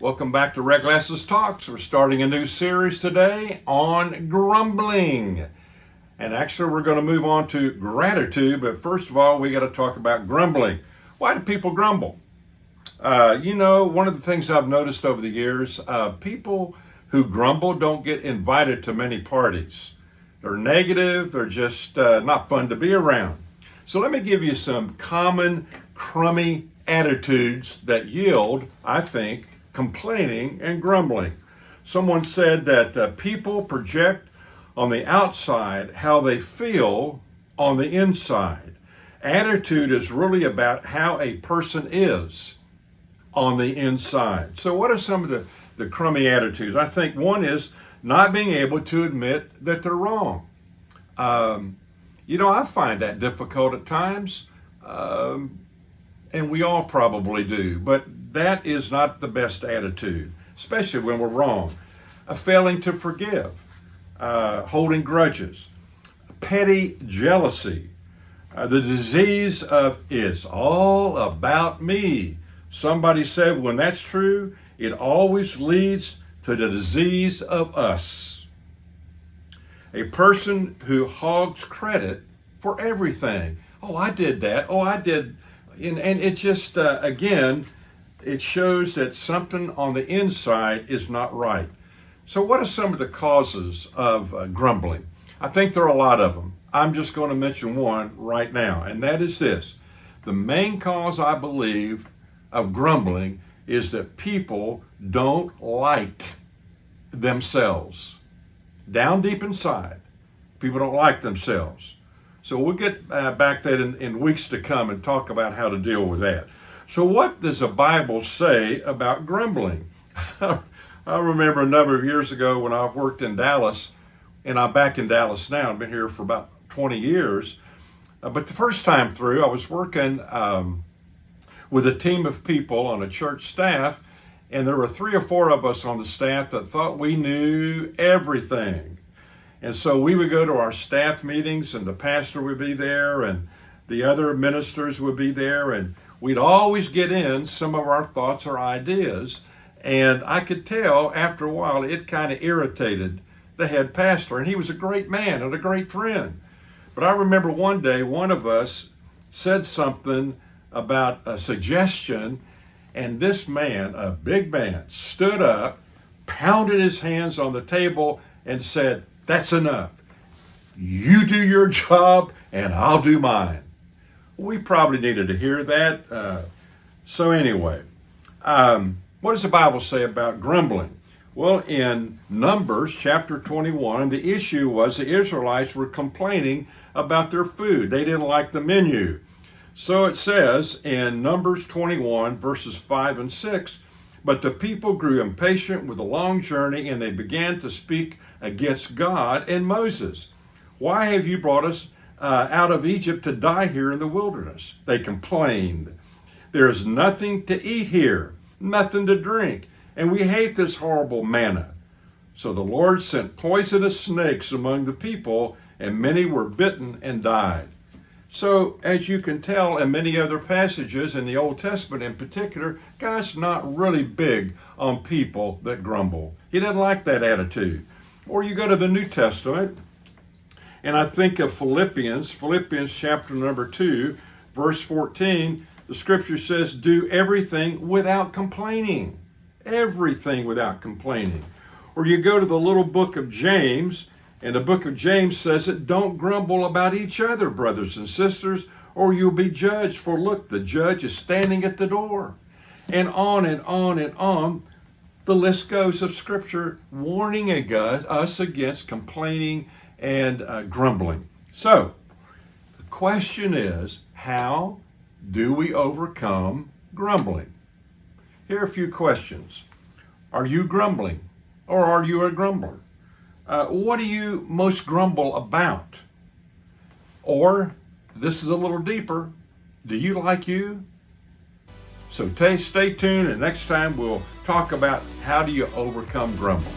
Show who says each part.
Speaker 1: Welcome back to Red Glasses Talks. We're starting a new series today on grumbling. And actually we're going to move on to gratitude, but first of all we got to talk about grumbling. Why do people grumble? One of the things I've noticed over the years, people who grumble don't get invited to many parties. They're negative, they're just not fun to be around. So let me give you some common crummy attitudes that yield, I think, complaining and grumbling. Someone said that people project on the outside how they feel on the inside. Attitude is really about how a person is on the inside. So what are some of the crummy attitudes? I think one is not being able to admit that they're wrong. I find that difficult at times, and we all probably do, but that is not the best attitude, especially when we're wrong. Failing to forgive, holding grudges, petty jealousy, the disease of it's all about me. Somebody said when that's true, it always leads to the disease of us. A person who hogs credit for everything. Oh, I did that. Oh, I did. And it just, again, it shows that something on the inside is not right. So what are some of the causes of grumbling? I think there are a lot of them. I'm just going to mention one right now, and that is this. The main cause, I believe, of grumbling is that people don't like themselves. Down deep inside, people don't like themselves. So we'll get back to that in weeks to come and talk about how to deal with that. So what does the Bible say about grumbling? I remember a number of years ago when I worked in Dallas, and I'm back in Dallas now. I've been here for about 20 years. But the first time through, I was working with a team of people on a church staff, and there were 3 or 4 of us on the staff that thought we knew everything. And so we would go to our staff meetings, and the pastor would be there, and the other ministers would be there, and we'd always get in some of our thoughts or ideas. And I could tell after a while it kind of irritated the head pastor, and he was a great man and a great friend. But I remember one day one of us said something about a suggestion, and this man, a big man, stood up, pounded his hands on the table, and said, "That's enough. You do your job and I'll do mine." We probably needed to hear that. So anyway, what does the Bible say about grumbling? Well, in Numbers chapter 21, the issue was the Israelites were complaining about their food. They didn't like the menu. So it says in Numbers 21, verses 5 and 6, "But the people grew impatient with the long journey, and they began to speak against God and Moses. 'Why have you brought us out of Egypt to die here in the wilderness?' They complained. 'There is nothing to eat here, nothing to drink, and we hate this horrible manna.' So the Lord sent poisonous snakes among the people, and many were bitten and died." So, as you can tell in many other passages in the Old Testament in particular, God's not really big on people that grumble. He doesn't like that attitude. Or you go to the New Testament, and I think of Philippians chapter number 2, verse 14, the scripture says, "Do everything without complaining." Everything without complaining. Or you go to the little book of James, and the book of James says that don't grumble about each other, brothers and sisters, or you'll be judged. For look, the judge is standing at the door. And on and on and on, the list goes of scripture warning us against complaining and grumbling. So, the question is, how do we overcome grumbling? Here are a few questions. Are you grumbling, or are you a grumbler? What do you most grumble about? Or, this is a little deeper, do you like you? So stay tuned, and next time we'll talk about how do you overcome grumbling.